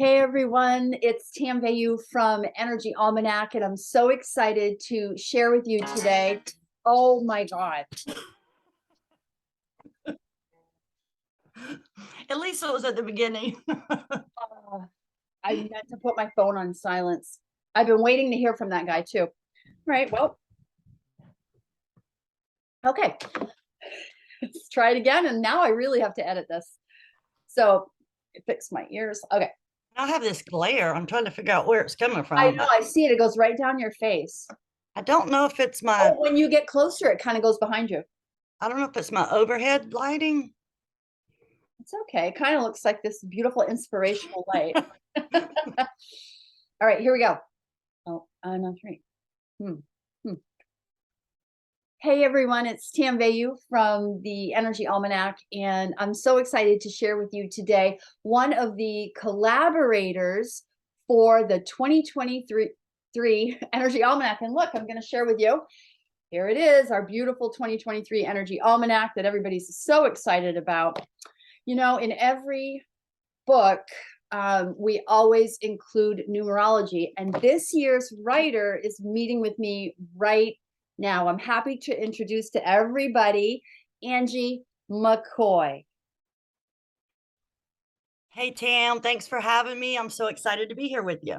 Hey everyone, it's Tam Veilleux from Energy Almanac, and I'm so excited to share with you today. Oh my God. At least it was at the beginning. I meant to put my phone on silence. I've been waiting to hear from that guy too. All right, well, okay. Let's try it again. And now I really have to edit this. So fix my ears. Okay. I have this glare. I'm trying to figure out where it's coming I from, know, but I see it. It goes right down your face. I don't know if it's Oh, my, when you get closer, it kind of goes behind you. I don't know if it's my overhead lighting. It's okay. It kind of looks like this beautiful inspirational light. All right, here we go. Oh, no, three. Hmm. Hmm. Hey everyone, it's Tam Veilleux from the Energy Almanac, and I'm so excited to share with you today one of the collaborators for the 2023 Energy Almanac. And look, I'm going to share with you. Here it is, our beautiful 2023 Energy Almanac that everybody's so excited about. You know, in every book, we always include numerology, and this year's writer is meeting with me right now. I'm happy to introduce to everybody Angie McCoy. Hey, Tam, thanks for having me. I'm so excited to be here with you.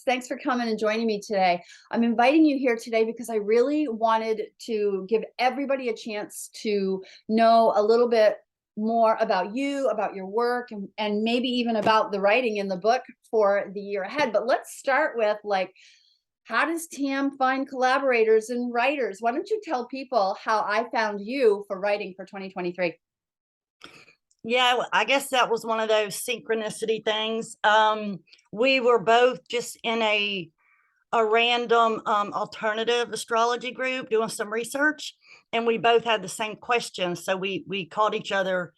Thanks for coming and joining me today. I'm inviting you here today because I really wanted to give everybody a chance to know a little bit more about you, about your work, and maybe even about the writing in the book for the year ahead. But let's start with, like, how does Tam find collaborators and writers? Why don't you tell people how I found you for writing for 2023? Yeah, I guess that was one of those synchronicity things. We were both just in a random alternative astrology group doing some research, and we both had the same questions. So we called each other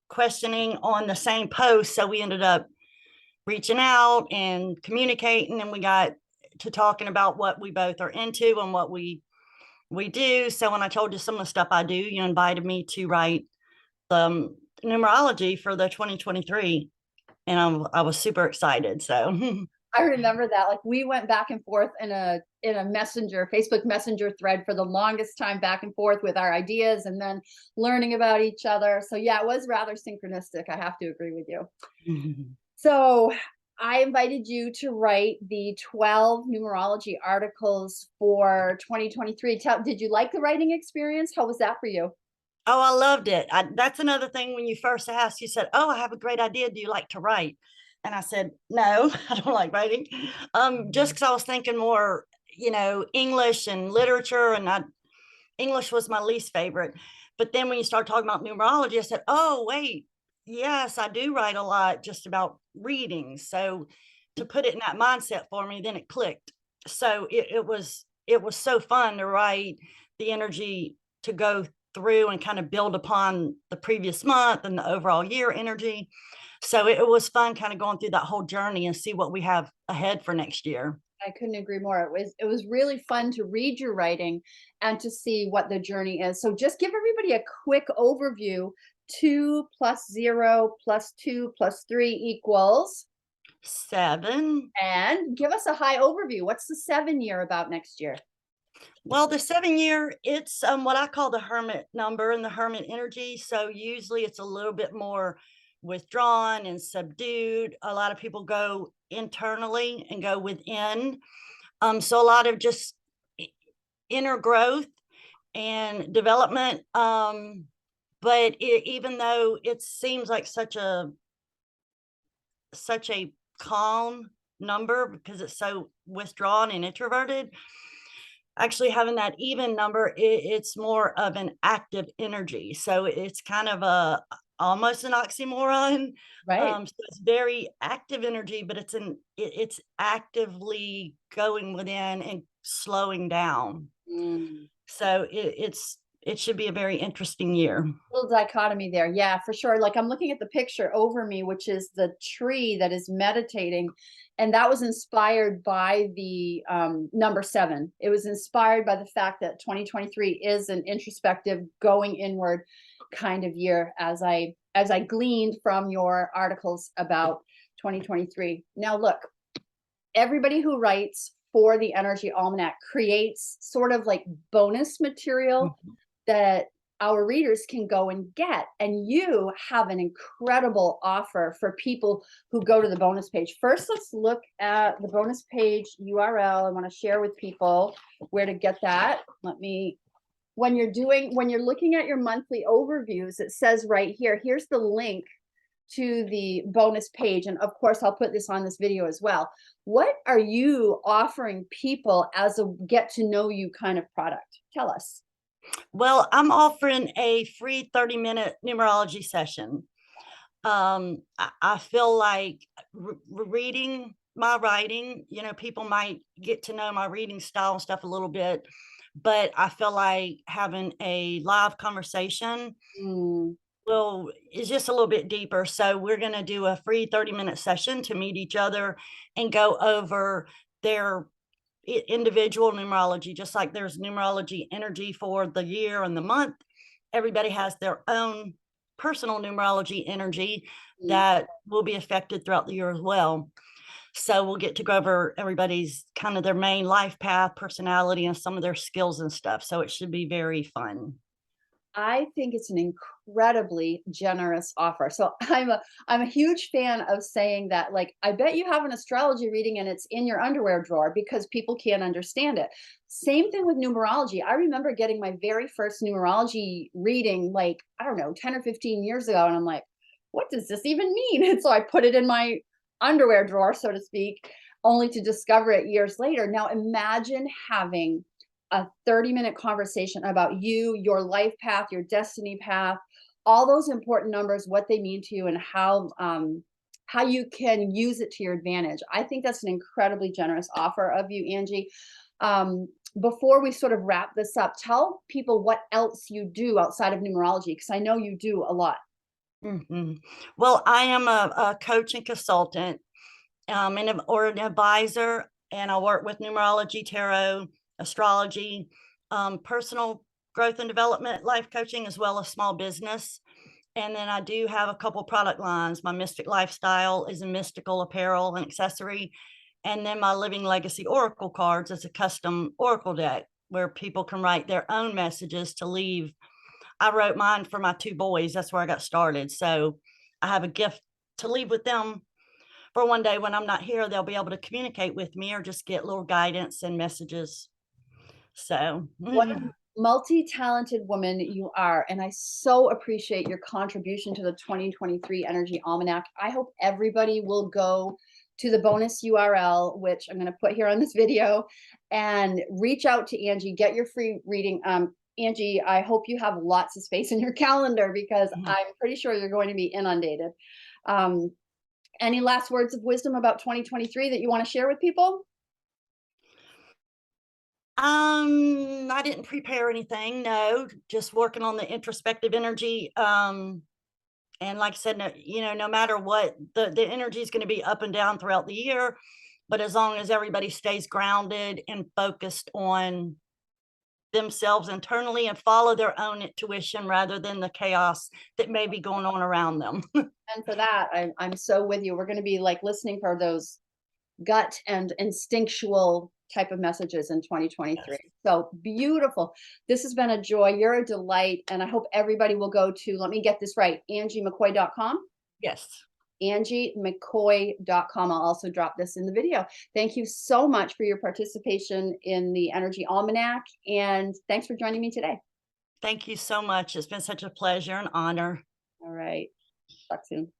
questioning on the same post. So we ended up reaching out and communicating, and we got to talking about what we both are into and what we do. So when I told you some of the stuff I do, you invited me to write the numerology for the 2023, and I was super excited. So I remember that. Like, we went back and forth in a messenger, Facebook messenger thread for the longest time, back and forth with our ideas and then learning about each other. So yeah, it was rather synchronistic. I have to agree with you. So I invited you to write the 12 numerology articles for 2023. Did you like the writing experience? How was that for you? Oh, I loved it. That's another thing. When you first asked, you said, "Oh, I have a great idea. Do you like to write?" And I said, "No, I don't like writing." Just because I was thinking more, English and literature, and English was my least favorite. But then when you start talking about numerology, I said, "Oh, wait, yes, I do write a lot just about reading." So to put it in that mindset for me, then it clicked. So it was so fun to write the energy to go through and kind of build upon the previous month and the overall year energy. So it was fun kind of going through that whole journey and see what we have ahead for next year. I couldn't agree more. It was really fun to read your writing and to see what the journey is. So just give everybody a quick overview. 2 plus 0 plus 2 plus 3 equals, 7. and give us a high overview. What's the 7 year about next year? Well, the 7 year, it's what I call the hermit number and the hermit energy. So usually it's a little bit more withdrawn and subdued. A lot of people go internally and go within. So a lot of just inner growth and development. But even though it seems like such a calm number because it's so withdrawn and introverted, actually having that even number, it's more of an active energy. So it's kind of a almost an oxymoron. Right. So it's very active energy, but it's actively going within and slowing down. Mm. So it should be a very interesting year. Little dichotomy there. Yeah, for sure. Like, I'm looking at the picture over me, which is the tree that is meditating. And that was inspired by the number 7. It was inspired by the fact that 2023 is an introspective, going inward kind of year, as I gleaned from your articles about 2023. Now look, everybody who writes for the Energy Almanac creates sort of like bonus material that our readers can go and get. And you have an incredible offer for people who go to the bonus page. First, let's look at the bonus page URL. I want to share with people where to get that. When you're looking at your monthly overviews, it says right here, here's the link to the bonus page. And of course, I'll put this on this video as well. What are you offering people as a get to know you kind of product? Tell us. Well, I'm offering a free 30-minute numerology session. I feel like reading my writing, people might get to know my reading style and stuff a little bit, but I feel like having a live conversation is just a little bit deeper. So we're going to do a free 30-minute session to meet each other and go over their individual numerology. Just like there's numerology energy for the year and the month, everybody has their own personal numerology energy that will be affected throughout the year as well. So we'll get to go over everybody's kind of their main life path, personality, and some of their skills and stuff. So it should be very fun. I think it's an incredibly generous offer. So I'm a huge fan of saying that, like, I bet you have an astrology reading and it's in your underwear drawer because people can't understand it. Same thing with numerology. I remember getting my very first numerology reading, like, I don't know, 10 or 15 years ago. And I'm like, what does this even mean? And so I put it in my underwear drawer, so to speak, only to discover it years later. Now imagine having a 30-minute conversation about you, your life path, your destiny path, all those important numbers, what they mean to you, and how you can use it to your advantage. I think that's an incredibly generous offer of you, Angie. Before we sort of wrap this up, tell people what else you do outside of numerology, because I know you do a lot. Well, I am a coach and consultant, or an advisor, and I work with numerology, tarot, astrology, personal growth and development, life coaching, as well as small business. And then I do have a couple product lines. My Mystic Lifestyle is a mystical apparel and accessory. And then my Living Legacy Oracle cards is a custom Oracle deck where people can write their own messages to leave. I wrote mine for my 2 boys. That's where I got started. So I have a gift to leave with them for one day when I'm not here. They'll be able to communicate with me or just get little guidance and messages. So what a multi-talented woman you are, and I so appreciate your contribution to the 2023 Energy Almanac. I hope everybody will go to the bonus URL, which I'm going to put here on this video, and reach out to Angie, get your free reading. Angie, I hope you have lots of space in your calendar because I'm pretty sure you're going to be inundated. Any last words of wisdom about 2023 that you want to share with people? I didn't prepare anything. No, just working on the introspective energy. And like I said, no matter what, the energy is going to be up and down throughout the year. But as long as everybody stays grounded and focused on themselves internally and follow their own intuition rather than the chaos that may be going on around them. And for that, I'm so with you. We're going to be like listening for those gut and instinctual type of messages in 2023. Yes. So beautiful. This has been a joy. You're a delight. And I hope everybody will go to, let me get this right, AngieMcCoy.com. Yes. AngieMcCoy.com. I'll also drop this in the video. Thank you so much for your participation in the Energy Almanac. And thanks for joining me today. Thank you so much. It's been such a pleasure and honor. All right. Talk soon.